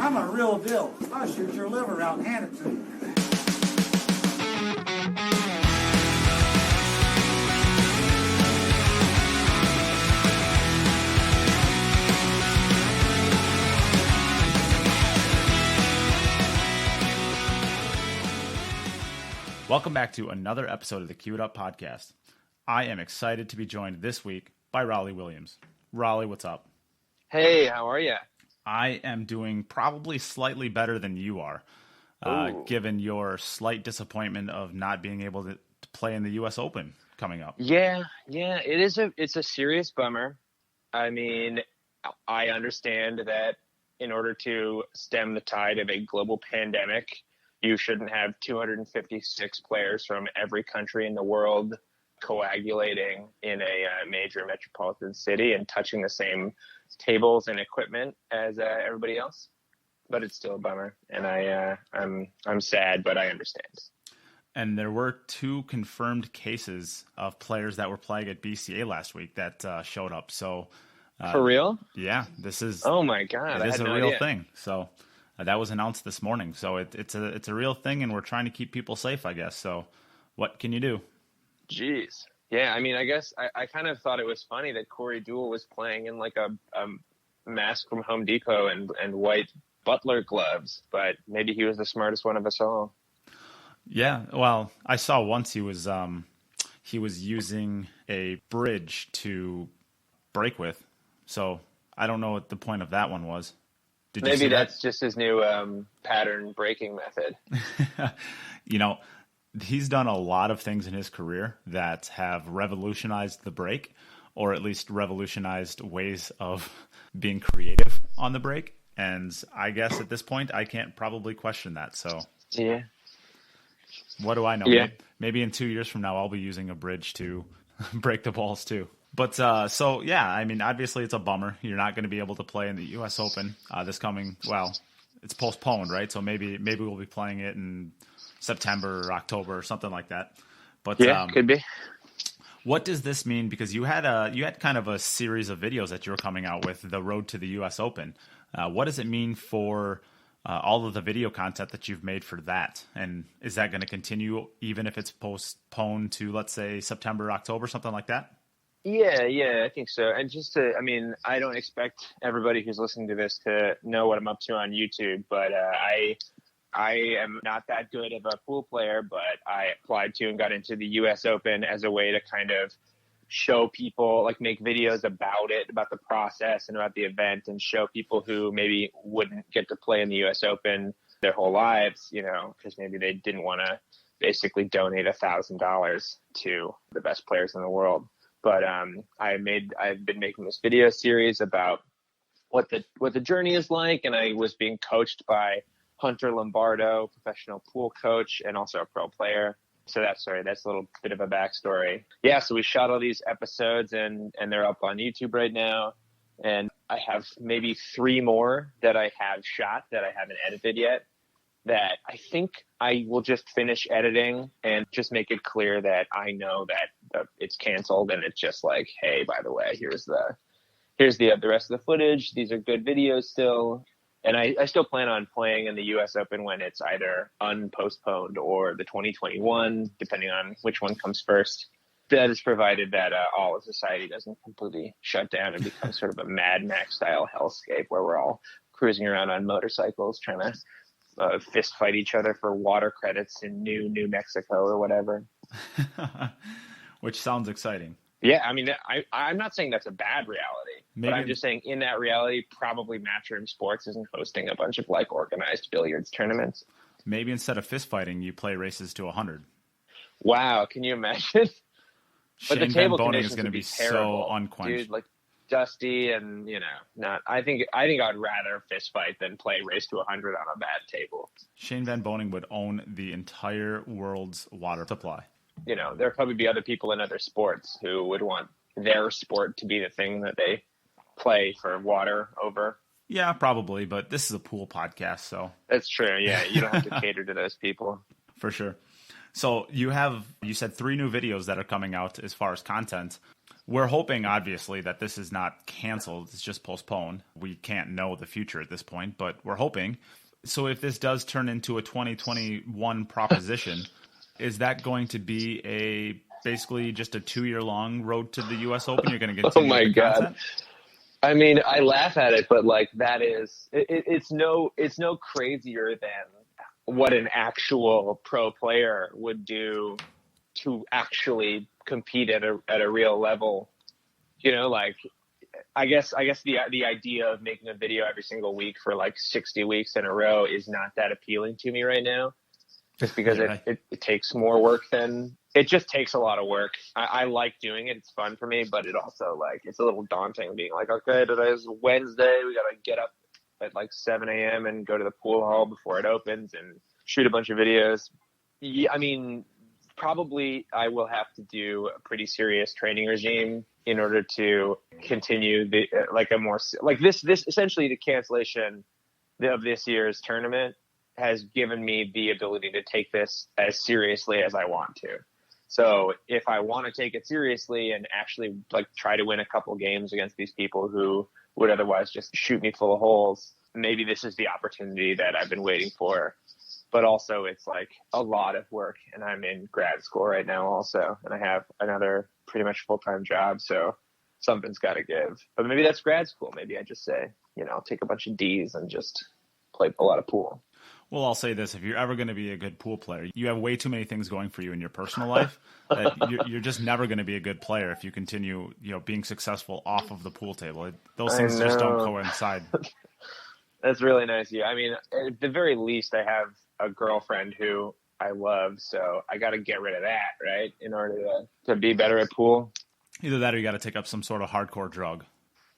I'm a real deal. I'll shoot your liver out and hand it to you. Welcome back to another episode of the Queued Up Podcast. I am excited to be joined this week by Rollie Williams. Rollie, what's up? Hey, how are you? I am doing probably slightly better than you are, given your slight disappointment of not being able to play in the U.S. Open coming up. Yeah, it's a serious bummer. I mean, I understand that in order to stem the tide of a global pandemic, you shouldn't have 256 players from every country in the world coagulating in a major metropolitan city and touching the same tables and equipment as everybody else. But it's still a bummer, and I'm sad, but I understand. And there were 2 confirmed cases of players that were playing at BCA last week that showed up. So for real? Yeah, this is. Oh my God! It is a real thing. So. That was announced this morning, so it's a real thing, and we're trying to keep people safe, I guess. So, what can you do? Jeez, yeah. I mean, I guess I kind of thought it was funny that Corey Deuel was playing in like a mask from Home Depot and white butler gloves, but maybe he was the smartest one of us all. Yeah, well, I saw once he was using a bridge to break with, so I don't know what the point of that one was. Maybe that's just his new pattern breaking method. You know, he's done a lot of things in his career that have revolutionized the break, or at least revolutionized ways of being creative on the break. And I guess at this point, I can't probably question that. So, yeah. What do I know? Yeah. Maybe in 2 years from now, I'll be using a bridge to break the balls too. But so, yeah, I mean, obviously it's a bummer. You're not going to be able to play in the U.S. Open this coming, well, it's postponed, right? So maybe we'll be playing it in September or October or something like that. But yeah, could be. What does this mean? Because you had kind of a series of videos that you were coming out with, the road to the U.S. Open. What does it mean for all of the video content that you've made for that? And is that going to continue even if it's postponed to, let's say, September, October, something like that? Yeah, I think so. And I don't expect everybody who's listening to this to know what I'm up to on YouTube, but I am not that good of a pool player, but I applied to and got into the U.S. Open as a way to kind of show people, like make videos about it, about the process and about the event, and show people who maybe wouldn't get to play in the U.S. Open their whole lives, because maybe they didn't want to basically donate $1,000 to the best players in the world. But I've been making this video series about what the journey is like, and I was being coached by Hunter Lombardo, professional pool coach, and also a pro player. So that's a little bit of a backstory. Yeah, so we shot all these episodes, and they're up on YouTube right now. And I have maybe 3 more that I have shot that I haven't edited yet, that I think I will just finish editing and just make it clear that I know that it's canceled, and it's just like, hey, by the way, here's the rest of the footage. These are good videos still. And I still plan on playing in the U.S. Open when it's either unpostponed or the 2021, depending on which one comes first. That is provided that all of society doesn't completely shut down and become sort of a Mad Max style hellscape where we're all cruising around on motorcycles trying to fist fight each other for water credits in New Mexico or whatever. Which sounds exciting. Yeah, I mean, I'm not saying that's a bad reality, Maybe. But I'm just saying in that reality, probably Matchroom Sports isn't hosting a bunch of like organized billiards tournaments. Maybe instead of fist fighting, you play races to 100. Wow, can you imagine? But the table conditions is going to be terrible, so unquenched. dude, like dusty and not. I think I'd rather fist fight than play race to 100 on a bad table. Shane Van Boening would own the entire world's water supply. There'd probably be other people in other sports who would want their sport to be the thing that they play for water over. Yeah, probably, but this is a pool podcast, so. That's true, yeah. You don't have to cater to those people. For sure. So you said 3 new videos that are coming out as far as content. We're hoping, obviously, that this is not canceled. It's just postponed. We can't know the future at this point, but we're hoping. So if this does turn into a 2021 proposition, is that going to be basically just a 2-year-long road to the U.S. Open? You're going to continue Oh my the God. content? I mean, I laugh at it, but like that is, it's no crazier than what an actual pro player would do to actually compete at a real level. You know, like I guess the idea of making a video every single week for like 60 weeks in a row is not that appealing to me right now, just because it takes more work than it just takes a lot of work. I like doing it. It's fun for me, but it also like, it's a little daunting being like, okay, today's Wednesday. We got to get up at like 7 a.m. and go to the pool hall before it opens and shoot a bunch of videos. Yeah, I mean, probably I will have to do a pretty serious training regime in order to continue the like a more like this essentially the cancellation of this year's tournament has given me the ability to take this as seriously as I want to. So if I want to take it seriously and actually like try to win a couple games against these people who would otherwise just shoot me full of holes, maybe this is the opportunity that I've been waiting for. But also it's like a lot of work, and I'm in grad school right now also, and I have another pretty much full-time job. So something's got to give. But maybe that's grad school. Maybe I just say, I'll take a bunch of D's and just play a lot of pool. Well, I'll say this. If you're ever going to be a good pool player, you have way too many things going for you in your personal life that you're just never going to be a good player if you continue, being successful off of the pool table. Those things just don't coincide. That's really nice of you. I mean, at the very least, I have a girlfriend who I love, so I got to get rid of that, right, in order to be better at pool. Either that or you got to take up some sort of hardcore drug.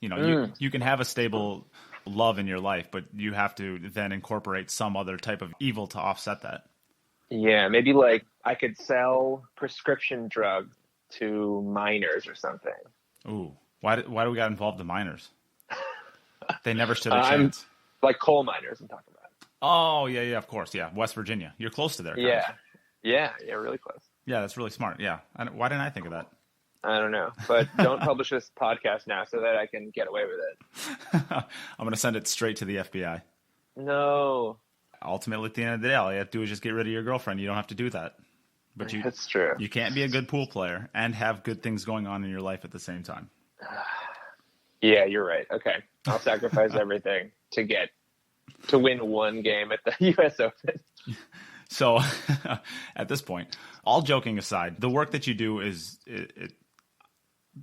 You can have a stable love in your life, but you have to then incorporate some other type of evil to offset that. Yeah, maybe like I could sell prescription drugs to minors or something. Ooh, why do we got involved in minors? They never stood a chance. Like coal miners I'm talking about. Oh, yeah, of course. Yeah, West Virginia. You're close to there. Yeah, really close. Yeah, that's really smart. Yeah. Why didn't I think of that? I don't know, but don't publish this podcast now so that I can get away with it. I'm going to send it straight to the FBI. No. Ultimately, at the end of the day, all you have to do is just get rid of your girlfriend. You don't have to do that. But That's true. You can't be a good pool player and have good things going on in your life at the same time. Yeah, you're right. Okay. I'll sacrifice everything to win one game at the U.S. Open. So at this point, all joking aside, the work that you do is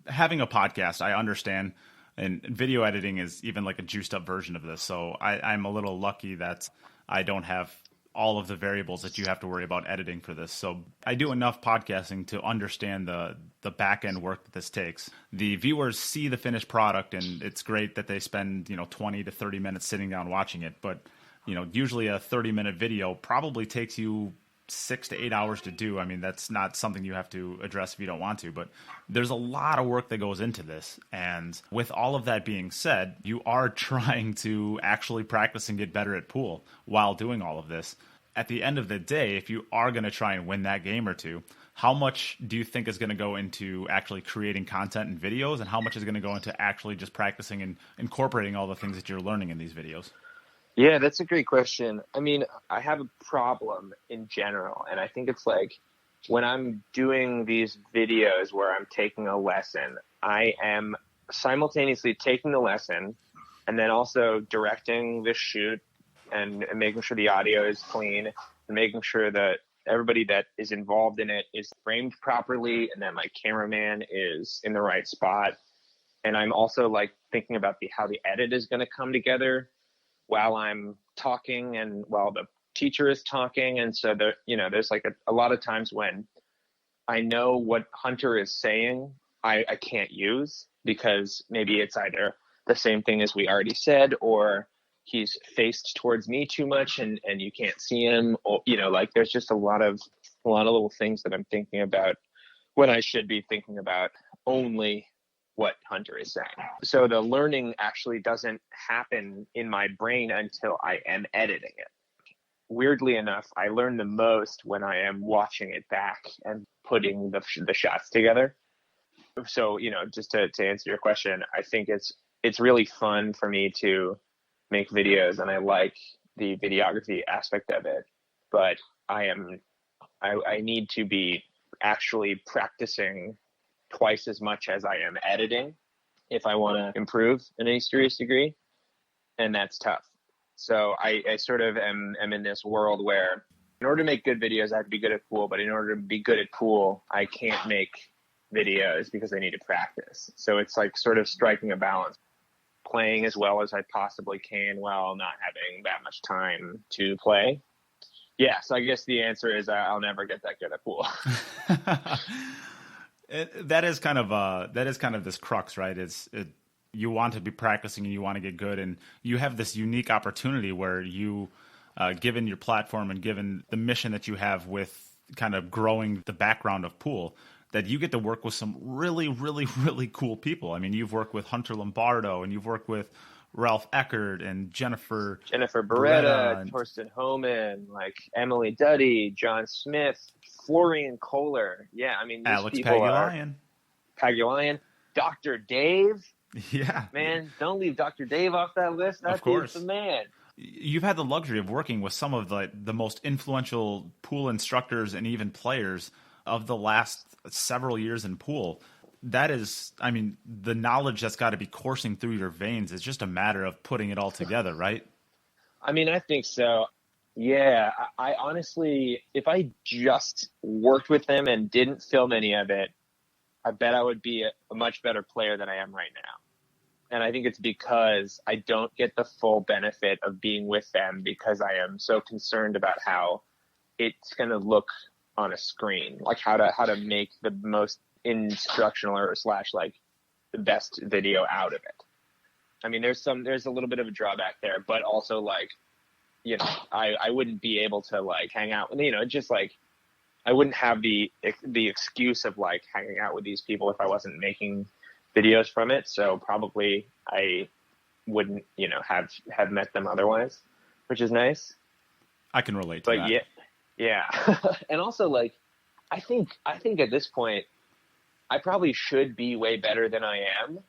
having a podcast. I understand, and video editing is even like a juiced up version of this. So I'm a little lucky that I don't have all of the variables that you have to worry about editing for this. So I do enough podcasting to understand the back end work that this takes. The viewers see the finished product, and it's great that they spend 20 to 30 minutes sitting down watching it. But usually a 30-minute video probably takes you 6 to 8 hours to do. I mean, that's not something you have to address if you don't want to, but there's a lot of work that goes into this. And with all of that being said, you are trying to actually practice and get better at pool while doing all of this. At the end of the day, if you are going to try and win that game or two, how much do you think is going to go into actually creating content and videos, and how much is going to go into actually just practicing and incorporating all the things that you're learning in these videos? Yeah, that's a great question. I mean, I have a problem in general, and I think it's like when I'm doing these videos where I'm taking a lesson, I am simultaneously taking the lesson and then also directing the shoot and making sure the audio is clean and making sure that everybody that is involved in it is framed properly and that my cameraman is in the right spot. And I'm also like thinking about how the edit is going to come together while I'm talking and while the teacher is talking. And so there's like a lot of times when I know what Hunter is saying, I can't use because maybe it's either the same thing as we already said, or he's faced towards me too much and you can't see him, or, like there's just a lot of little things that I'm thinking about when I should be thinking about only what Hunter is saying. So the learning actually doesn't happen in my brain until I am editing it. weirdly enough, I learn the most when I am watching it back and putting the shots together. So, just to answer your question, I think it's really fun for me to make videos, and I like the videography aspect of it. But I need to be actually practicing twice as much as I am editing if I want to improve in any serious degree, and that's tough. So I sort of am in this world where in order to make good videos, I have to be good at pool, but in order to be good at pool, I can't make videos because I need to practice. So it's like sort of striking a balance, playing as well as I possibly can while not having that much time to play. Yeah, so I guess the answer is I'll never get that good at pool. That is kind of this crux, right? You want to be practicing and you want to get good, and you have this unique opportunity where you, given your platform and given the mission that you have with kind of growing the background of pool, that you get to work with some really, really, really cool people. I mean, you've worked with Hunter Lombardo, and you've worked with Ralph Eckert and Jennifer Beretta, and Torsten Homan, like Emily Duddy, John Smith, Florian Kohler. Yeah, I mean, these Alex people Pagulayan, Dr. Dave. Yeah, man, don't leave Dr. Dave off that list. That dude's the man. You've had the luxury of working with some of the most influential pool instructors and even players of the last several years in pool. That is, I mean, the knowledge that's got to be coursing through your veins. It's just a matter of putting it all together, right? I mean, I think so. Yeah, I honestly, if I just worked with them and didn't film any of it, I bet I would be a much better player than I am right now. And I think it's because I don't get the full benefit of being with them because I am so concerned about how it's going to look on a screen, like how to make the most instructional or / like the best video out of it. I mean, there's a little bit of a drawback there, but also like, I wouldn't be able to like hang out, just like I wouldn't have the excuse of like hanging out with these people if I wasn't making videos from it. So probably I wouldn't, have met them otherwise, which is nice. I can relate to that. Yeah. And also like, I think at this point, I probably should be way better than I am.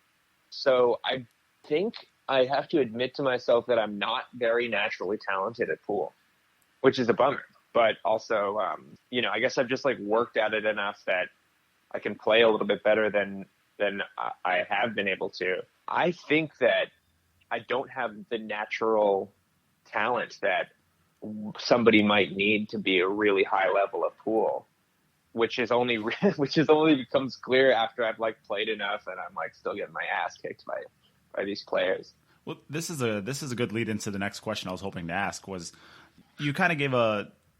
So I think I have to admit to myself that I'm not very naturally talented at pool, which is a bummer. But also, I guess I've just like worked at it enough that I can play a little bit better than I have been able to. I think that I don't have the natural talent that somebody might need to be a really high level of pool, which is only becomes clear after I've like played enough and I'm like still getting my ass kicked by these players. Well, this is a good lead into the next question I was hoping to ask. Was you kind of gave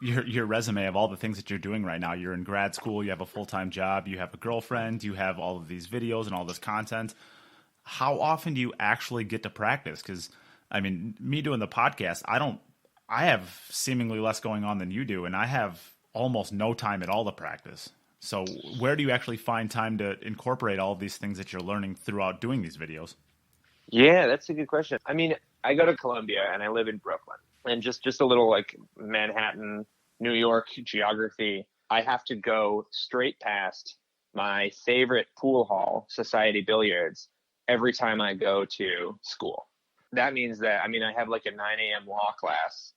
your resume of all the things that you're doing right now. You're in grad school, you have a full-time job, you have a girlfriend, you have all of these videos and all this content. How often do you actually get to practice? Because I mean, me doing the podcast, I have seemingly less going on than you do, and I have almost no time at all to practice. So where do you actually find time to incorporate all of these things that you're learning throughout doing these videos? Yeah, that's a good question. I mean, I go to Columbia and I live in Brooklyn, and just a little like Manhattan, New York geography. I have to go straight past my favorite pool hall, Society Billiards, every time I go to school. That means that, I mean, I have like a 9 a.m. law class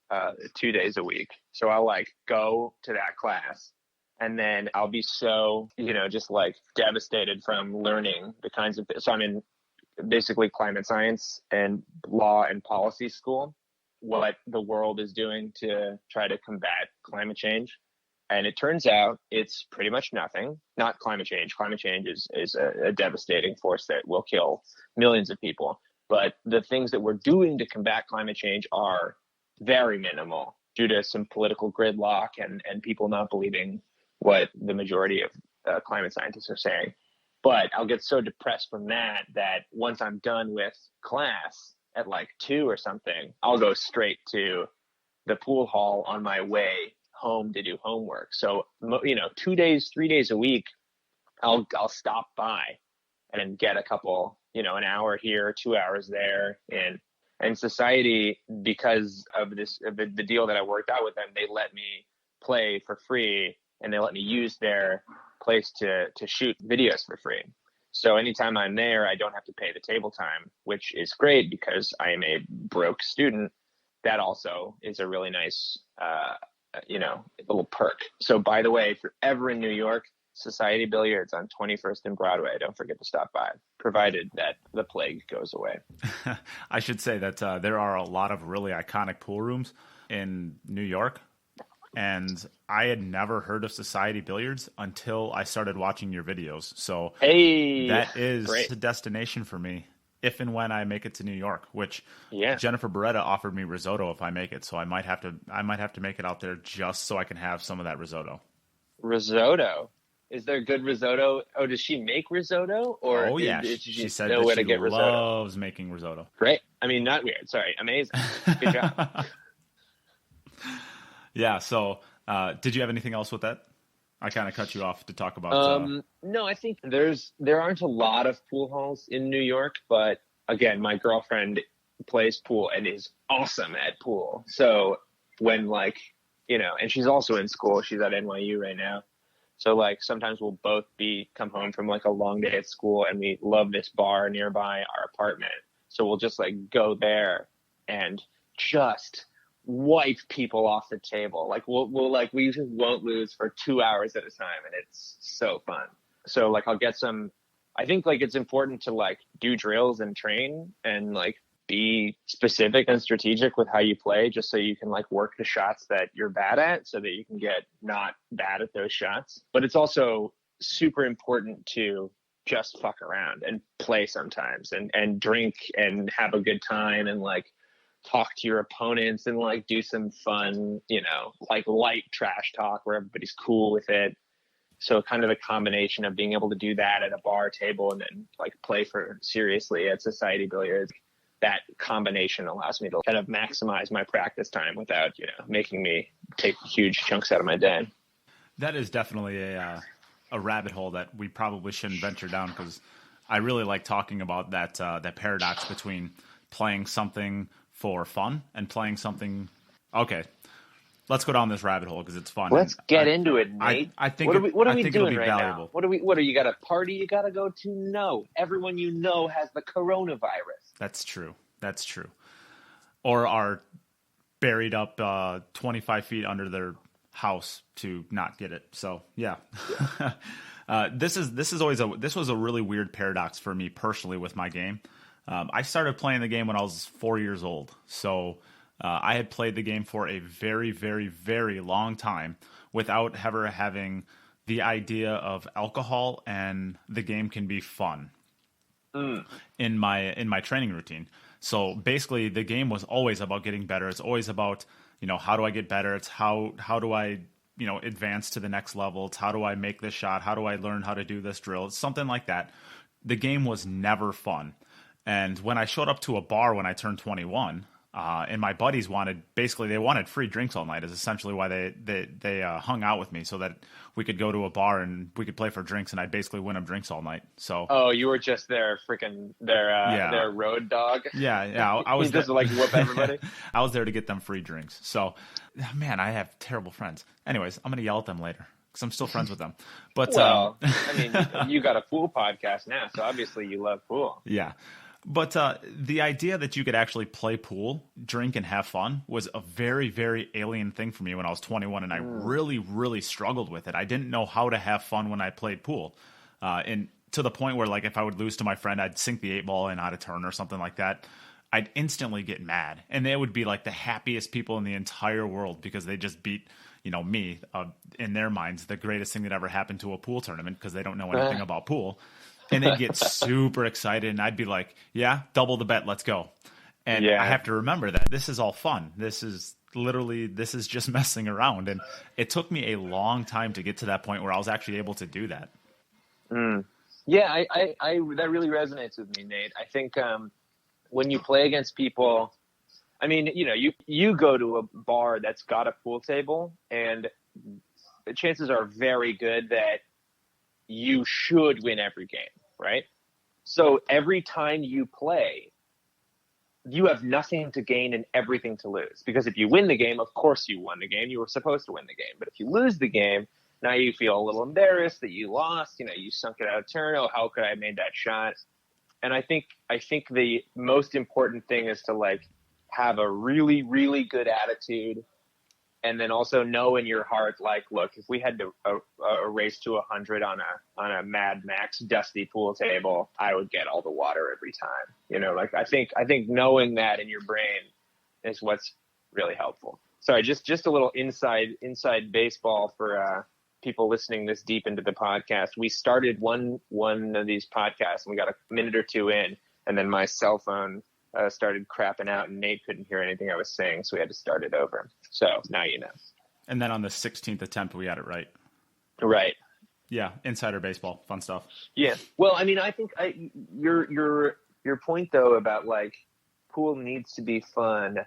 2 days a week. So I'll like go to that class and then I'll be so, just like devastated from learning the kinds of, so I'm in basically climate science and law and policy school, what the world is doing to try to combat climate change. And it turns out it's pretty much nothing. Not climate change. Climate change is a devastating force that will kill millions of people. But the things that we're doing to combat climate change are very minimal due to some political gridlock and people not believing what the majority of climate scientists are saying. But I'll get so depressed from that once I'm done with class at like 2 or something, I'll go straight to the pool hall on my way home to do homework. So, 2 days, 3 days a week, I'll stop by and get a couple, an hour here, 2 hours there. And And Society, because of the deal that I worked out with them, they let me play for free, and they let me use their place to shoot videos for free. So anytime I'm there, I don't have to pay the table time, which is great because I am a broke student. That also is a really nice, little perk. So by the way, if you're ever in New York, Society Billiards on 21st and Broadway. Don't forget to stop by, provided that the plague goes away. I should say that there are a lot of really iconic pool rooms in New York, and I had never heard of Society Billiards until I started watching your videos. So that is great. a destination for me if and when I make it to New York, which Jennifer Beretta offered me risotto if I make it. So I might have to make it out there just so I can have some of that risotto. Risotto? Is there good risotto? Oh, does she make risotto? Or she said that she loves making risotto. Great. I mean, not weird. Sorry. Amazing. Good job. Yeah. So, did you have anything else with that? I kind of cut you off to talk about. No, I think there aren't a lot of pool halls in New York, but again, my girlfriend plays pool and is awesome at pool. So when and she's also in school. She's at NYU right now. So sometimes we'll both come home from a long day at school, and we love this bar nearby our apartment. So we'll just go there and just wipe people off the table. We just won't lose for 2 hours at a time, and it's so fun. So I'll get some. I think it's important to do drills and train and be specific and strategic with how you play, just so you can work the shots that you're bad at, so that you can get not bad at those shots. But it's also super important to just fuck around and play sometimes and drink and have a good time and talk to your opponents and do some fun, light trash talk where everybody's cool with it. So kind of a combination of being able to do that at a bar table and then play for seriously at Society Billiards. That combination allows me to kind of maximize my practice time without, making me take huge chunks out of my day. That is definitely a rabbit hole that we probably shouldn't venture down, because I really like talking about that paradox between playing something for fun and playing something. Okay, let's go down this rabbit hole because it's fun. Let's get into it, Nate. I think what are we doing right valuable. now? What are you got a party you got to go to? No, everyone has the coronavirus. That's true. Or are buried up 25 feet under their house to not get it. So yeah. This was a really weird paradox for me personally with my game. I started playing the game when I was 4 years old. So I had played the game for a very, very, very long time without ever having the idea of alcohol and the game can be fun in my training routine. So basically the game was always about getting better. It's always about, how do I get better? It's how do I, advance to the next level? It's how do I make this shot? How do I learn how to do this drill? It's something like that. The game was never fun. And when I showed up to a bar when I turned 21, and my buddies wanted free drinks all night, is essentially why they hung out with me, so that we could go to a bar and we could play for drinks, and I'd basically win them drinks all night. So you were just their road dog. Yeah. I was just whoop everybody. I was there to get them free drinks. So, man, I have terrible friends. Anyways, I'm gonna yell at them later because I'm still friends with them. But you got a pool podcast now, so obviously you love pool. Yeah. But the idea that you could actually play pool, drink, and have fun was a very, very alien thing for me when I was 21, and I really, really struggled with it. I didn't know how to have fun when I played pool, and to the point where, if I would lose to my friend, I'd sink the 8-ball and out of turn or something like that. I'd instantly get mad, and they would be the happiest people in the entire world because they just beat, me, in their minds, the greatest thing that ever happened to a pool tournament because they don't know anything about pool. And they'd get super excited, and I'd be like, yeah, double the bet, let's go. And I have to remember that this is all fun. This is just messing around. And it took me a long time to get to that point where I was actually able to do that. Yeah, I that really resonates with me, Nate. I think when you play against people, I mean, you go to a bar that's got a pool table, and the chances are very good that you should win every game, right? So every time you play, you have nothing to gain and everything to lose. Because if you win the game, of course you won the game. You were supposed to win the game. But if you lose the game, now you feel a little embarrassed that you lost. You sunk it out of turn. Oh, how could I have made that shot? And I think the most important thing is to like have a really, really good attitude. And then also know in your heart, like, look, if we had to a race to 100 on a Mad Max dusty pool table, I would get all the water every time. Like I think knowing that in your brain is what's really helpful. Sorry, just a little inside baseball for people listening this deep into the podcast. We started one of these podcasts and we got a minute or two in, and then my cell phone started crapping out and Nate couldn't hear anything I was saying, so we had to start it over. So now you know. And then on the 16th attempt, we had it right. Right. Yeah, insider baseball, fun stuff. Yeah. Well, I mean, I think your point though about like pool needs to be fun.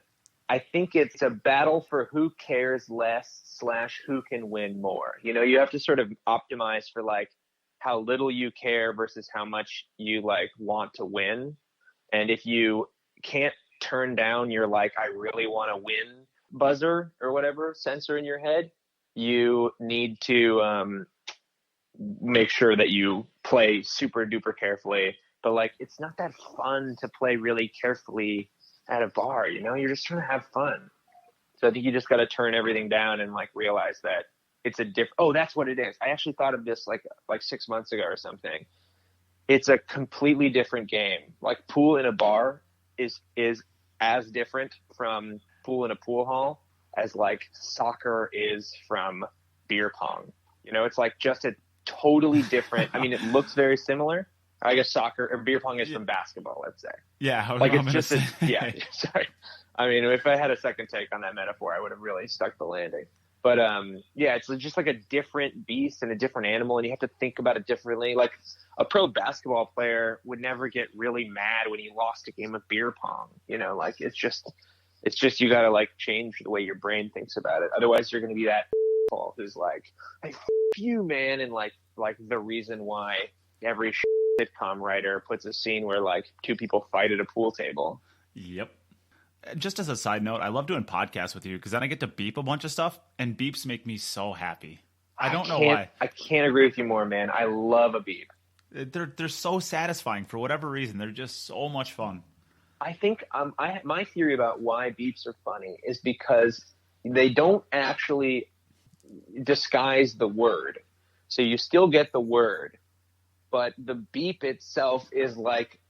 I think it's a battle for who cares less / who can win more. You have to sort of optimize for like how little you care versus how much you like want to win. And if you can't turn down your like, I really want to win buzzer or whatever sensor in your head, you need to make sure that you play super duper carefully. But like, it's not that fun to play really carefully at a bar, you're just trying to have fun. So I think you just got to turn everything down and like realize that it's a that's what it is. I actually thought of this like 6 months ago or something. It's a completely different game. Like pool in a bar is as different from pool in a pool hall as like soccer is from beer pong. It's like just a totally different. I mean, it looks very similar. I guess soccer or beer pong is from basketball, let's say. Yeah. Like it's just sorry. I mean, if I had a second take on that metaphor, I would have really stuck the landing. But it's just like a different beast and a different animal, and you have to think about it differently. Like a pro basketball player would never get really mad when he lost a game of beer pong. Like it's just you got to like change the way your brain thinks about it. Otherwise, you're going to be that who's like, "Hey, f you, man," and like the reason why every sitcom writer puts a scene where like two people fight at a pool table. Yep. Just as a side note, I love doing podcasts with you because then I get to beep a bunch of stuff, and beeps make me so happy. I don't know why. I can't agree with you more, man. I love a beep. They're so satisfying for whatever reason. They're just so much fun. I think my theory about why beeps are funny is because they don't actually disguise the word. So you still get the word, but the beep itself is like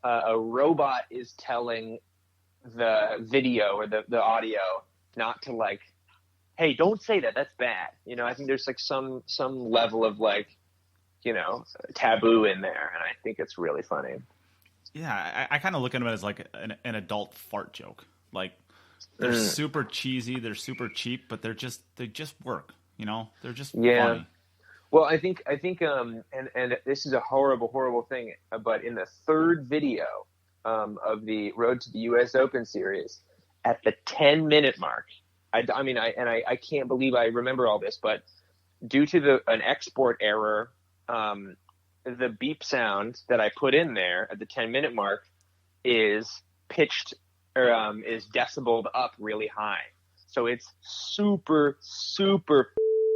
a robot is telling the video or the audio not to like, hey, don't say that, that's bad. I think there's like some level of like, taboo in there, and I think it's really funny. Yeah, I kind of look at them as like an adult fart joke. Like they're super cheesy, they're super cheap, but they just work. They're just funny. Well, I think and this is a horrible thing, but in the third video of the Road to the U.S. Open series, at the 10-minute mark, I can't believe I remember all this, but due to an export error, the beep sound that I put in there at the 10-minute mark is pitched or is decibeled up really high, so it's super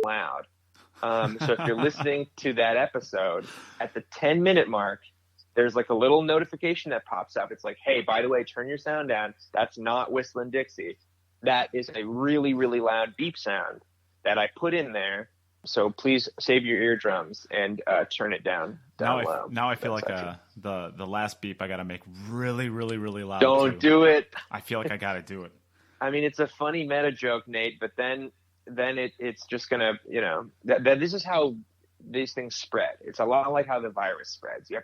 loud. So if you're listening to that episode at the 10-minute mark, there's like a little notification that pops up. It's like, hey, by the way, turn your sound down. That's not Whistling Dixie. That is a really, really loud beep sound that I put in there. So please save your eardrums and turn it down low. Now I feel like the last beep I got to make really, really, really loud. Don't do it. I feel like I got to do it. I mean, it's a funny meta joke, Nate, but then it's just gonna, that this is how these things spread. It's a lot like how the virus spreads. You have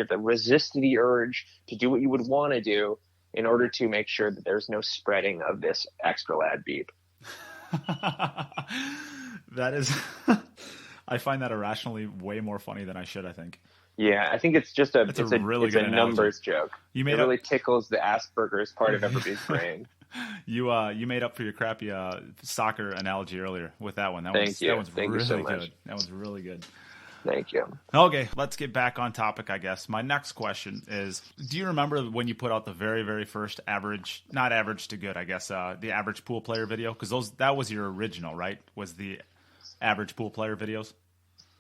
to resist the urge to do what you would want to do in order to make sure that there's no spreading of this extra loud beep. That is, I find that irrationally way more funny than I should. I think. Yeah, I think it's just a really good numbers joke. It really tickles the Asperger's part of everybody's brain. You made up for your crappy soccer analogy earlier with that one. That one's Thank really you so good. much. That one's really good. Thank you. Okay, let's get back on topic, I guess. My next question is, do you remember when you put out the very, very first not average to good, I guess, the average pool player video? Because that was your original, right? Was the average pool player videos?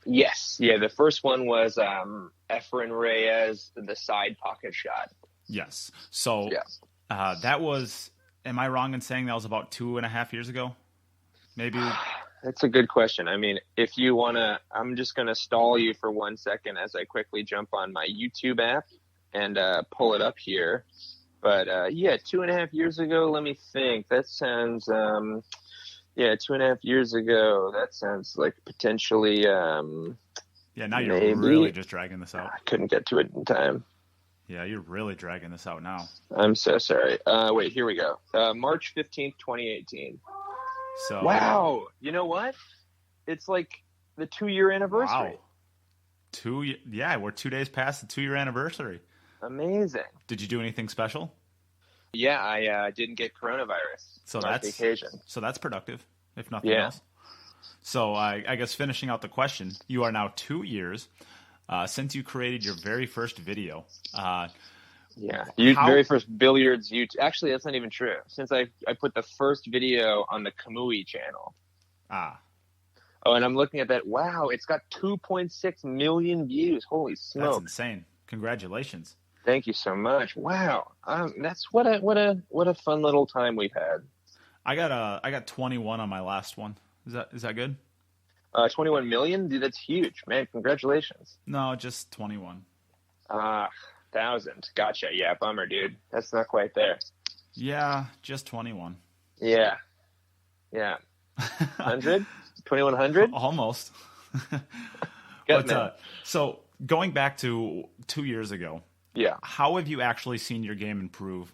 Yes. Yeah, the first one was Efren Reyes, the side pocket shot. Yes. So yeah. That was, am I wrong in saying that was about 2.5 years ago? Maybe. That's a good question. I mean, if you want to, I'm just going to stall you for 1 second as I quickly jump on my YouTube app and pull it up here. But yeah, 2.5 years ago, let me think. That sounds, 2.5 years ago, that sounds like potentially. Yeah, now you're maybe. Really just dragging this out. I couldn't get to it in time. Yeah, you're really dragging this out now. I'm so sorry. Wait, here we go. March 15th, 2018. So wow, you know what? It's like the 2-year anniversary. Wow. Yeah, we're 2 days past the 2-year anniversary. Amazing. Did you do anything special? Yeah, I didn't get coronavirus. So vacation. So that's productive, if nothing else. So I guess finishing out the question, you are now 2 years since you created your very first video. Very first billiards YouTube. Actually, that's not even true. Since I put the first video on the Kamui channel. Oh, and I'm looking at that. Wow, it's got 2.6 million views. Holy smokes! That's insane. Congratulations. Thank you so much. Wow, that's what a fun little time we've had. I got 21 on my last one. Is that good? 21 million, dude. That's huge, man. Congratulations. No, just 21. 1,000. Gotcha. Yeah, bummer, dude. That's not quite there. Yeah, just 21. Yeah. 100? 2,100? Almost. So going back to 2 years ago, how have you actually seen your game improve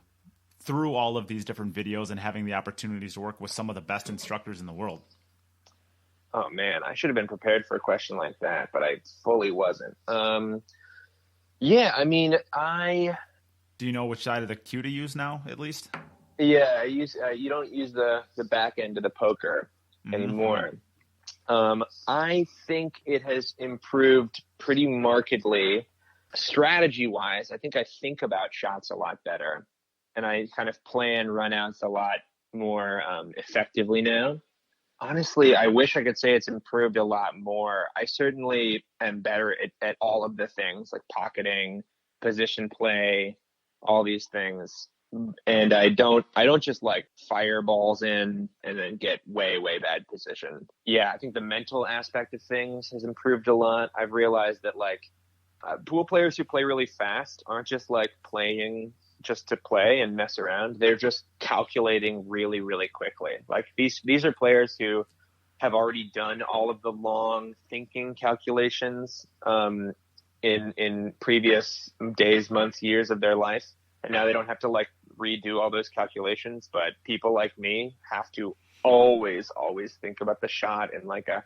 through all of these different videos and having the opportunities to work with some of the best instructors in the world? Oh man, I should have been prepared for a question like that, but I fully wasn't. Yeah, I mean, Do you know which side of the cue to use now, at least? Yeah, I use. You don't use the back end of the poker anymore. I think it has improved pretty markedly, strategy-wise. I think about shots a lot better, and I kind of plan runouts a lot more effectively now. Honestly, I wish I could say it's improved a lot more. I certainly am better at all of the things like pocketing, position play, all these things. And I don't just like fire balls in and then get way, way bad position. Yeah, I think the mental aspect of things has improved a lot. I've realized that pool players who play really fast aren't just like playing just to play and mess around. They're just calculating really, really quickly. Like these are players who have already done all of the long thinking calculations in previous days, months, years of their life. And now they don't have to like redo all those calculations. But people like me have to always think about the shot in like a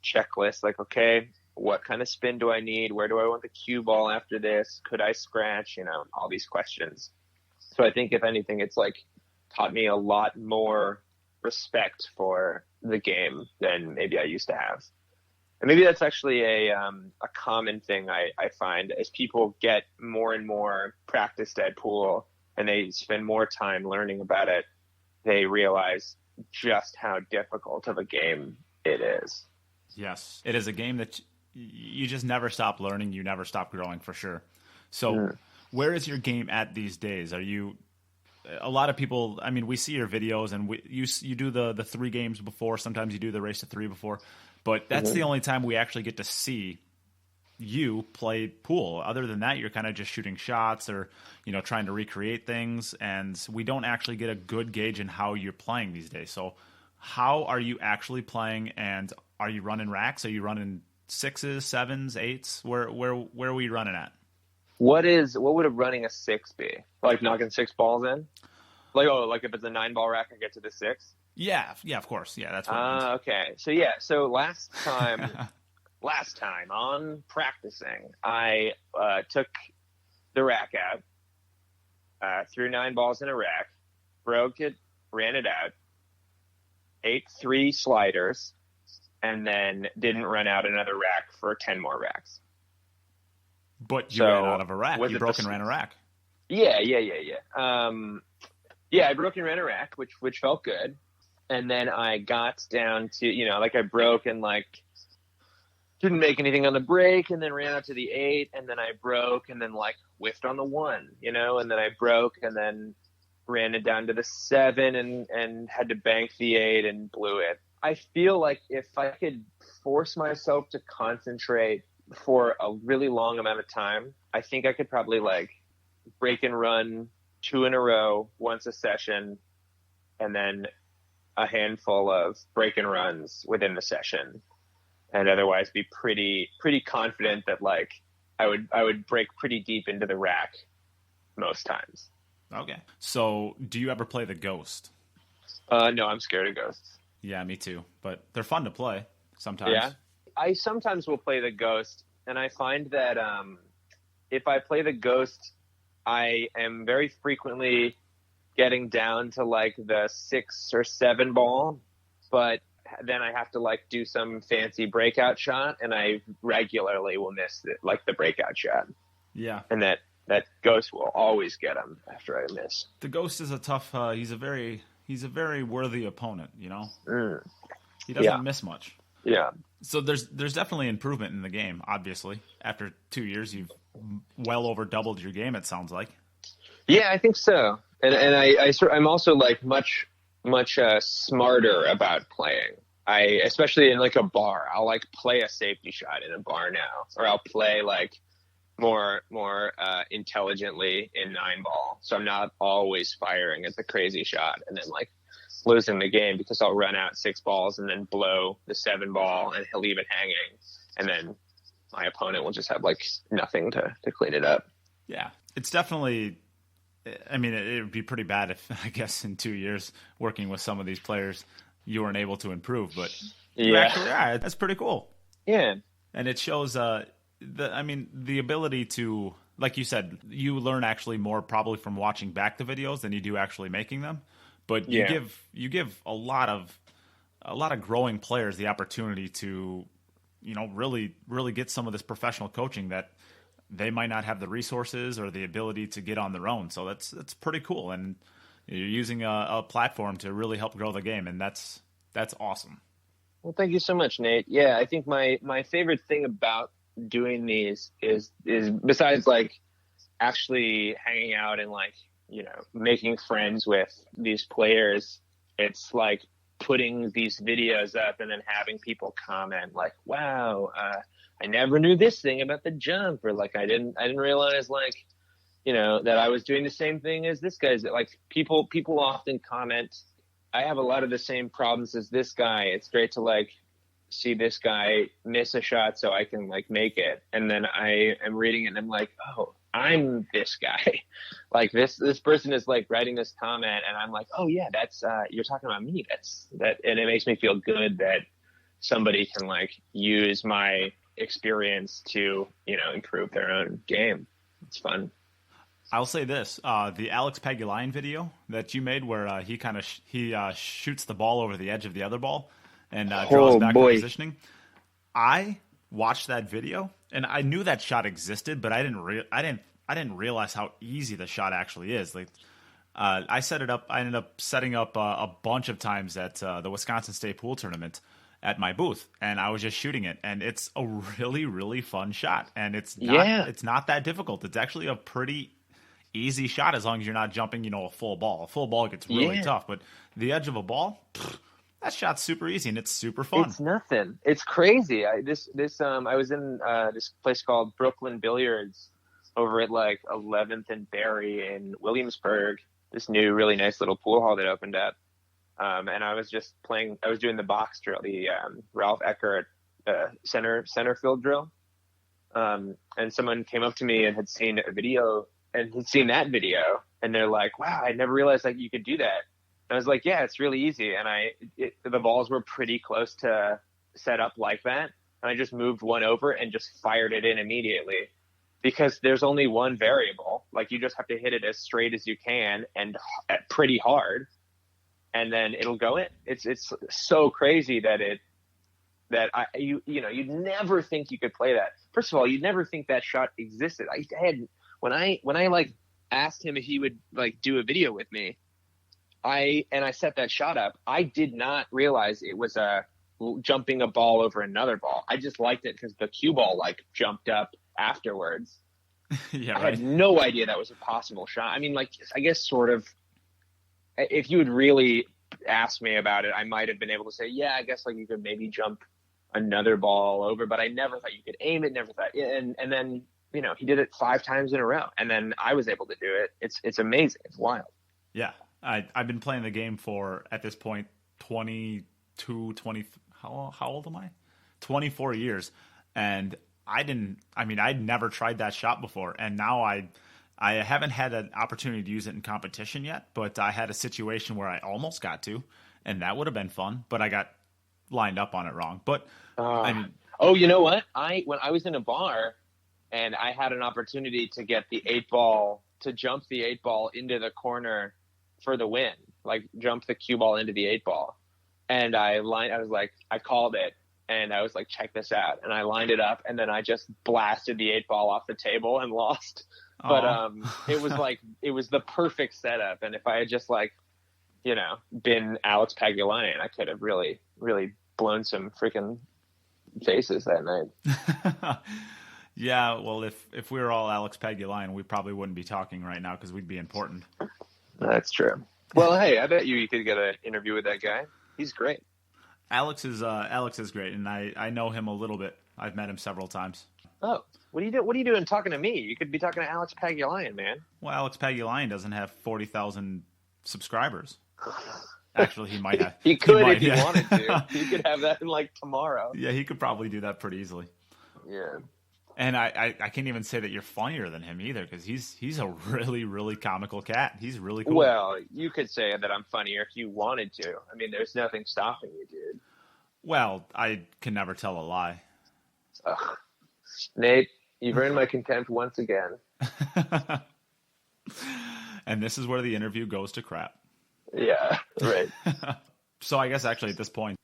checklist. Like, okay, what kind of spin do I need? Where do I want the cue ball after this? Could I scratch? All these questions. So I think if anything, it's like taught me a lot more respect for the game than maybe I used to have. And maybe that's actually a common thing I find as people get more and more practiced at pool and they spend more time learning about it, they realize just how difficult of a game it is. Yes, it is a game that you just never stop learning. You never stop growing, for sure. So where is your game at these days? Are you a lot of people, I mean, we see your videos and you do the 3 games before. Sometimes you do the race to 3 before. But that's the only time we actually get to see you play pool. Other than that, you're kind of just shooting shots or, trying to recreate things. And we don't actually get a good gauge in how you're playing these days. So how are you actually playing, and are you running racks? Are you running 6s, 7s, 8s? Where are we running at? What would a running a 6 be? Like knocking 6 balls in? Like if it's a 9-ball rack, I get to the 6? Yeah, of course. Yeah, that's what it means. Okay. So last time on practicing, I took the rack out, threw 9 balls in a rack, broke it, ran it out, ate 3 sliders, and then didn't run out another rack for 10 more racks. But you So, ran out of a rack. was You it broke the- and ran a rack. Yeah. I broke and ran a rack, which felt good. And then I got down to, I broke and didn't make anything on the break, and then ran out to the 8, and then I broke and then whiffed on the 1, and then I broke and then ran it down to the 7 and had to bank the 8 and blew it. I feel like if I could force myself to concentrate for a really long amount of time, I think I could probably break and run 2 in a row once a session, and then a handful of break and runs within the session, and otherwise be pretty confident that I would break pretty deep into the rack most times. Okay. So do you ever play the Ghost? No, I'm scared of ghosts. Yeah, me too. But they're fun to play sometimes. Yeah. I sometimes will play the Ghost, and I find that if I play the Ghost, I am very frequently getting down to the 6 or 7 ball, but then I have to do some fancy breakout shot, and I regularly will miss the breakout shot. Yeah. And that Ghost will always get him after I miss. The Ghost is a tough. He's a very worthy opponent. He doesn't Yeah. miss much. Yeah. So there's definitely improvement in the game. Obviously, after 2 years, you've well over doubled your game. It sounds like. Yeah, I think so. And I'm also much smarter about playing. Especially in a bar, I'll play a safety shot in a bar now, or I'll play more intelligently in 9 ball. So I'm not always firing at the crazy shot and then losing the game, because I'll run out 6 balls and then blow the 7 ball and he'll leave it hanging, and then my opponent will just have nothing to clean it up. Yeah, it's definitely. I mean, it would be pretty bad if, I guess, in 2 years working with some of these players, you weren't able to improve. But you actually are. That's pretty cool. Yeah. And it shows the ability to, like you said, you learn actually more probably from watching back the videos than you do actually making them. But you give a lot of growing players the opportunity to, really get some of this professional coaching that they might not have the resources or the ability to get on their own. So that's pretty cool. And you're using a platform to really help grow the game. And that's awesome. Well, thank you so much, Nate. Yeah, I think my favorite thing about doing these is besides actually hanging out and making friends with these players, it's putting these videos up and then having people comment wow, I never knew this thing about the jump, or I didn't realize that I was doing the same thing as this guy's. People often comment, I have a lot of the same problems as this guy. It's great to see this guy miss a shot so I can make it. And then I am reading it and I'm oh, I'm this guy. This person is writing this comment, and I'm oh yeah, that's you're talking about me. And it makes me feel good that somebody can use my experience to improve their own game. It's fun. I'll say this: the Alex Pagulayan video that you made, where he kind of shoots the ball over the edge of the other ball and draws back the positioning. I watched that video and I knew that shot existed, but I didn't realize how easy the shot actually is. I set it up. I ended up setting up a bunch of times at the Wisconsin State pool tournament at my booth, and I was just shooting it, and it's a really, really fun shot, and it's not that difficult. It's actually a pretty easy shot as long as you're not jumping, a full ball. A full ball gets really tough, but the edge of a ball, that shot's super easy and it's super fun. It's nothing. It's crazy. I was in this place called Brooklyn Billiards over at 11th and Berry in Williamsburg, this new really nice little pool hall that opened up. And I was just playing. I was doing the box drill, the Ralph Eckert center field drill. And someone came up to me and had seen a video, and had seen that video, and they're like, "Wow, I never realized you could do that." And I was like, "Yeah, it's really easy." And the balls were pretty close to set up like that, and I just moved one over and just fired it in immediately, because there's only one variable. You just have to hit it as straight as you can and pretty hard, and then it'll go in. It's so crazy that that you know, you'd never think you could play that. First of all, you'd never think that shot existed. I had when I like asked him if he would like do a video with me, I set that shot up. I did not realize it was jumping a ball over another ball. I just liked it because the cue ball like jumped up afterwards. Yeah, I right. had no idea that was a possible shot. I mean, like, I guess sort of, if you had really asked me about it, I might have been able to say, yeah, I guess like you could maybe jump another ball over, but I never thought you could aim it, never thought, and then, you know, he did it 5 times in a row, and then I was able to do it. It's amazing. It's wild. Yeah. I've been playing the game for, at this point, 22, 20, how old am I? 24 years. And I'd never tried that shot before. And now I haven't had an opportunity to use it in competition yet, but I had a situation where I almost got to, and that would have been fun, but I got lined up on it wrong. But oh, you know what? When I was in a bar and I had an opportunity to get the 8-ball, to jump the 8-ball into the corner for the win, like jump the cue ball into the 8-ball. And I called it. And I was like, check this out. And I lined it up, and then I just blasted the 8-ball off the table and lost. But it was the perfect setup. And if I had just like, you know, been Alex Pagulayan, I could have really, really blown some freaking faces that night. Yeah, well, if we were all Alex Pagulayan, we probably wouldn't be talking right now because we'd be important. That's true. Well, hey, I bet you could get an interview with that guy. He's great. Alex is great, and I know him a little bit. I've met him several times. Oh, what are you doing talking to me? You could be talking to Alex Pagulayan, man. Well, Alex Pagulayan doesn't have 40,000 subscribers. Actually, he might have. He could if he wanted to. He could have that in like tomorrow. Yeah, he could probably do that pretty easily. Yeah. And I can't even say that you're funnier than him either, because he's a really, really comical cat. He's really cool. Well, you could say that I'm funnier if you wanted to. I mean, there's nothing stopping you, dude. Well, I can never tell a lie. Ugh. Nate, you've earned my contempt once again. And this is where the interview goes to crap. Yeah, right. So I guess actually at this point,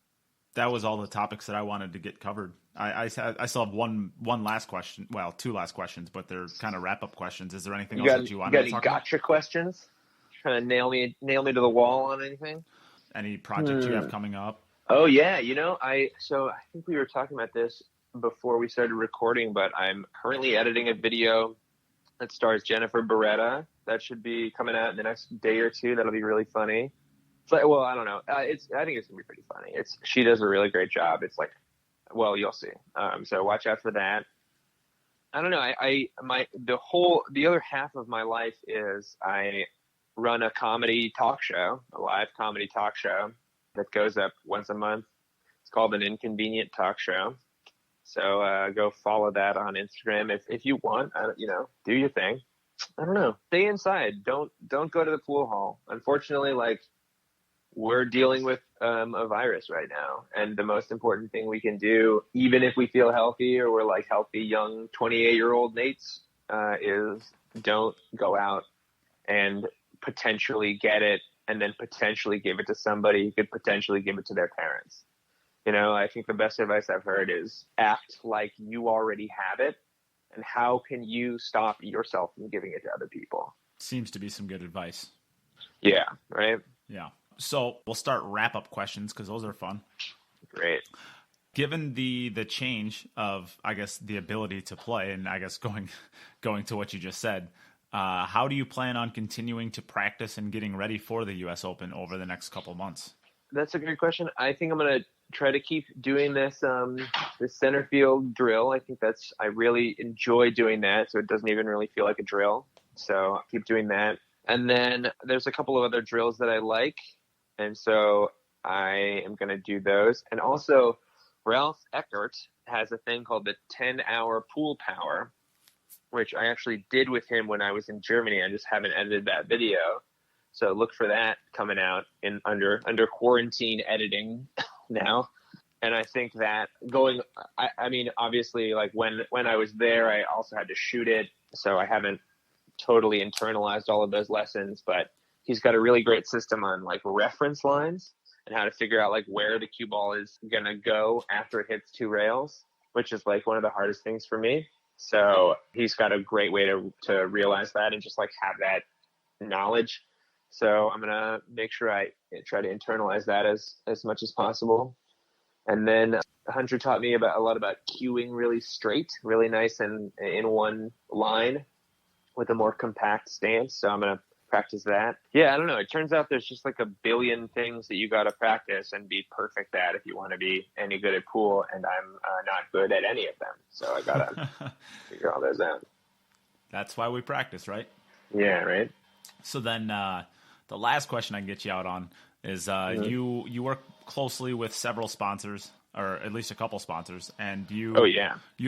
that was all the topics that I wanted to get covered. I still have one last question. Well, 2 last questions, but they're kind of wrap-up questions. Is there anything else that you want to talk about? You got any gotcha questions? Trying to nail me to the wall on anything? Any projects you have coming up? Oh, yeah. You know, I think we were talking about this before we started recording, but I'm currently editing a video that stars Jennifer Beretta. That should be coming out in the next day or 2. That'll be really funny. But, well, I don't know. I think it's gonna be pretty funny. She does a really great job. It's like, well, you'll see. So watch out for that. I don't know. The other half of my life is I run a comedy talk show, a live comedy talk show that goes up once a month. It's called An Inconvenient Talk Show. So go follow that on Instagram if you want. You know, do your thing. I don't know. Stay inside. Don't go to the pool hall. Unfortunately, like, we're dealing with a virus right now. And the most important thing we can do, even if we feel healthy or we're like healthy, young 28-year-old Nates, is don't go out and potentially get it and then potentially give it to somebody who could potentially give it to their parents. You know, I think the best advice I've heard is act like you already have it. And how can you stop yourself from giving it to other people? Seems to be some good advice. Yeah, right? Yeah. So we'll start wrap-up questions because those are fun. Great. Given the change of, I guess, the ability to play, and I guess going to what you just said, how do you plan on continuing to practice and getting ready for the U.S. Open over the next couple months? That's a great question. I think I'm going to try to keep doing this this center field drill. I really enjoy doing that, so it doesn't even really feel like a drill. So I'll keep doing that. And then there's a couple of other drills that I like. And so I am going to do those. And also, Ralph Eckert has a thing called the 10-hour pool power, which I actually did with him when I was in Germany. I just haven't edited that video. So look for that coming out in under quarantine editing now. And I think that I mean, obviously, like when I was there, I also had to shoot it. So I haven't totally internalized all of those lessons, but he's got a really great system on like reference lines. and how to figure out like where the cue ball is going to go after it hits two rails, which is like one of the hardest things for me. So he's got a great way to realize that and just like have that knowledge. So I'm going to make sure I try to internalize that as much as possible. And then Hunter taught me a lot about cueing really straight, really nice and in one line with a more compact stance. So I'm going to practice that. Yeah, I don't know. It turns out there's just like a billion things that you got to practice and be perfect at if you want to be any good at pool. And I'm not good at any of them. So I got to figure all those out. That's why we practice, right? Yeah, right. So then the last question I can get you out on is you work closely with several sponsors, or at least a couple sponsors, and you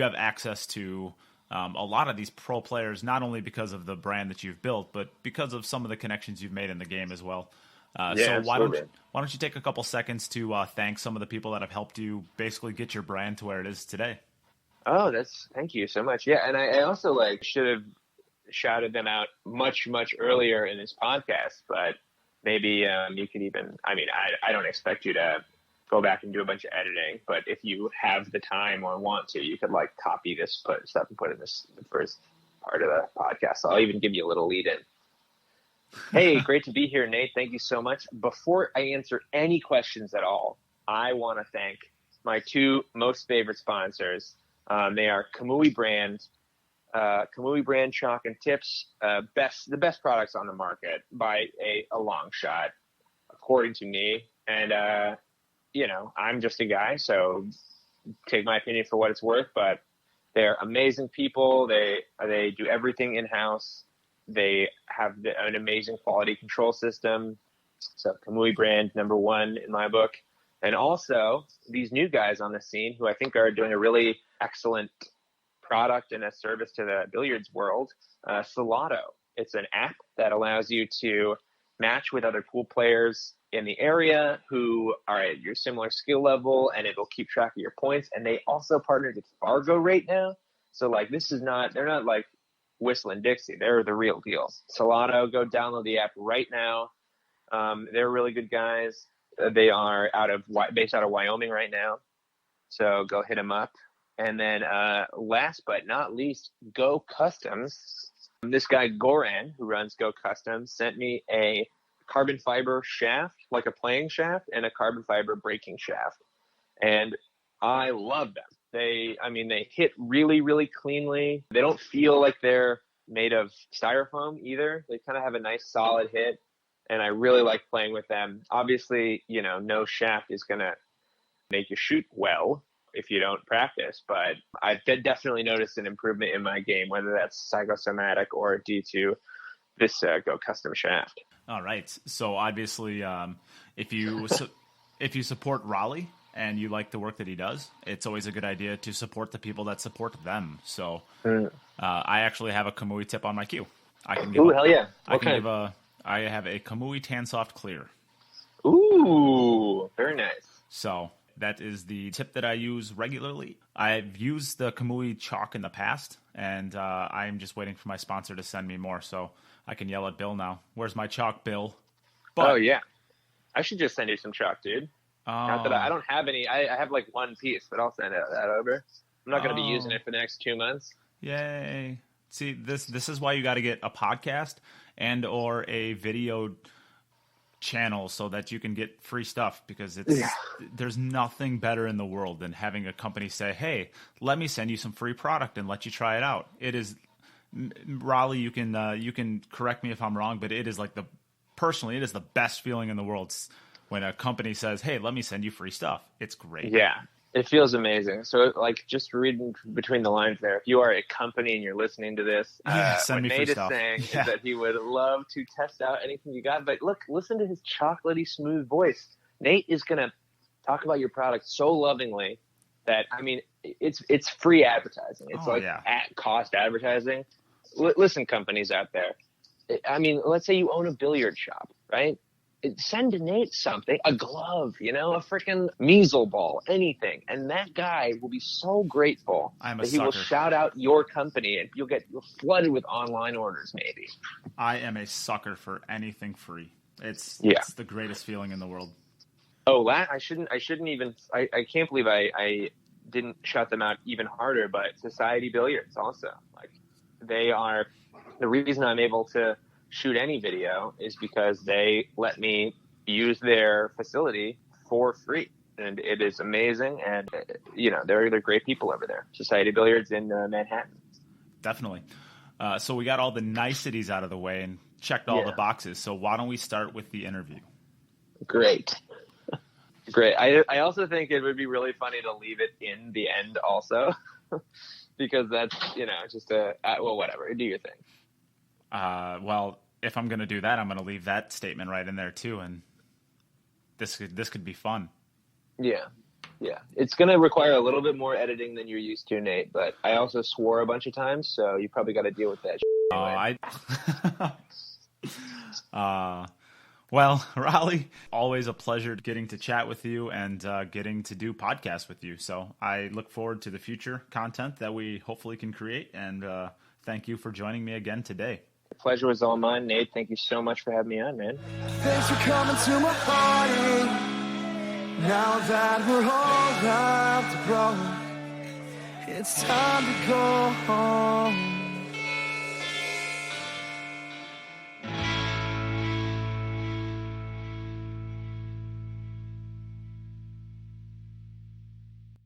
have access to a lot of these pro players, not only because of the brand that you've built, but because of some of the connections you've made in the game as well. So why don't you take a couple seconds to thank some of the people that have helped you basically get your brand to where it is today? Oh, thank you so much. Yeah, and I also should have shouted them out much, much earlier in this podcast, but maybe you could even, I don't expect you to go back and do a bunch of editing, but if you have the time or want to, you could copy this stuff and put in the first part of the podcast. I'll even give you a little lead in. Hey, great to be here, Nate. Thank you so much. Before I answer any questions at all, I want to thank my two most favorite sponsors. They are Kamui Brand Chalk and Tips, the best products on the market by a long shot, according to me. And, I'm just a guy, so take my opinion for what it's worth, but they're amazing people. They do everything in-house. They have an amazing quality control system. So Kamui Brand, number one in my book. And also these new guys on the scene who I think are doing a really excellent product and a service to the billiards world, Solado. It's an app that allows you to match with other pool players in the area who are at your similar skill level, and it'll keep track of your points. And they also partnered with Fargo right now. So they're not like Whistling Dixie. They're the real deal. Solado, go download the app right now. They're really good guys. They are based out of Wyoming right now. So go hit them up. And then last but not least, Go Customs. This guy, Goran, who runs Go Customs, sent me a carbon fiber shaft, like a playing shaft, and a carbon fiber breaking shaft. And I love them. They hit really, really cleanly. They don't feel like they're made of styrofoam either. They kind of have a nice solid hit. And I really like playing with them. Obviously, no shaft is going to make you shoot well if you don't practice, but I've definitely noticed an improvement in my game, whether that's psychosomatic or due to this Go Custom shaft. All right. So obviously, if you support Rollie and you like the work that he does, it's always a good idea to support the people that support them. So I actually have a Kamui tip on my queue. Hell yeah. I have a Kamui Tan Soft Clear. Ooh, very nice. So that is the tip that I use regularly. I've used the Kamui chalk in the past, and I'm just waiting for my sponsor to send me more so I can yell at Bill now. Where's my chalk, Bill? Oh, yeah. I should just send you some chalk, dude. Not that I don't have any. I have one piece, but I'll send that over. I'm not going to be using it for the next 2 months. Yay. See, this is why you got to get a podcast and or a video channel so that you can get free stuff, because there's nothing better in the world than having a company say, hey, let me send you some free product and let you try it out. It is, Rollie, you can correct me if I'm wrong, but it is personally, it is the best feeling in the world when a company says, hey, let me send you free stuff. It's great. Yeah. It feels amazing. So, just reading between the lines there, if you are a company and you're listening to this, send me what free Nate stuff. is saying is that he would love to test out anything you got. But look, listen to his chocolatey, smooth voice. Nate is going to talk about your product so lovingly that, it's free advertising. It's at cost advertising. Listen, companies out there. Let's say you own a billiard shop, right? Send Nate something, a glove, a freaking measle ball, anything. And that guy will be so grateful that he will shout out your company and you're flooded with online orders maybe. I am a sucker for anything free. It's the greatest feeling in the world. Oh, I shouldn't even. I can't believe I didn't shut them out even harder. But Society Billiards also, like, they are the reason I'm able to shoot any video is because they let me use their facility for free, and it is amazing. And they're great people over there. Society Billiards in Manhattan. Definitely. So we got all the niceties out of the way and checked all the boxes. So why don't we start with the interview? Great. Great. I also think it would be really funny to leave it in the end also, because that's, just well, whatever. Do your thing. Well, if I'm going to do that, I'm going to leave that statement right in there too. And this could be fun. Yeah. Yeah. It's going to require a little bit more editing than you're used to, Nate, but I also swore a bunch of times, so you probably got to deal with that. Anyway. Well, Rollie, always a pleasure getting to chat with you and getting to do podcasts with you. So I look forward to the future content that we hopefully can create. And thank you for joining me again today. The pleasure was all mine, Nate. Thank you so much for having me on, man. Thanks for coming to my party. Now that we're all out to grow, it's time to go home.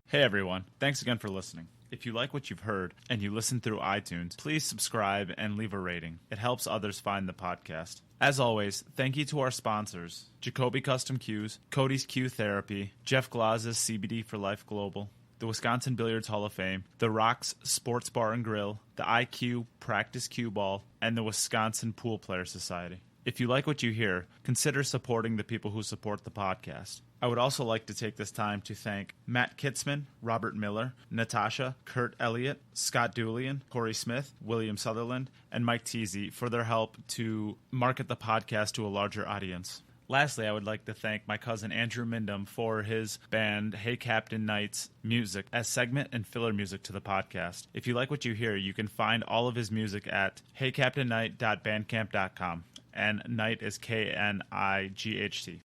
Hey everyone, thanks again for listening. If you like what you've heard and you listen through iTunes, please subscribe and leave a rating. It helps others find the podcast. As always, thank you to our sponsors, Jacoby Custom Cues, Cody's Cue Therapy, Jeff Glaz's CBD for Life Global, the Wisconsin Billiards Hall of Fame, the Rocks Sports Bar and Grill, the IQ Practice Cue Ball, and the Wisconsin Pool Players Society. If you like what you hear, consider supporting the people who support the podcast. I would also like to take this time to thank Matt Kitzman, Robert Miller, Natasha, Kurt Elliott, Scott Doolian, Corey Smith, William Sutherland, and Mike Teasy for their help to market the podcast to a larger audience. Lastly, I would like to thank my cousin Andrew Mindham for his band Hey Captain Knight's music as segment and filler music to the podcast. If you like what you hear, you can find all of his music at heycaptainknight.bandcamp.com. And Knight is Knight.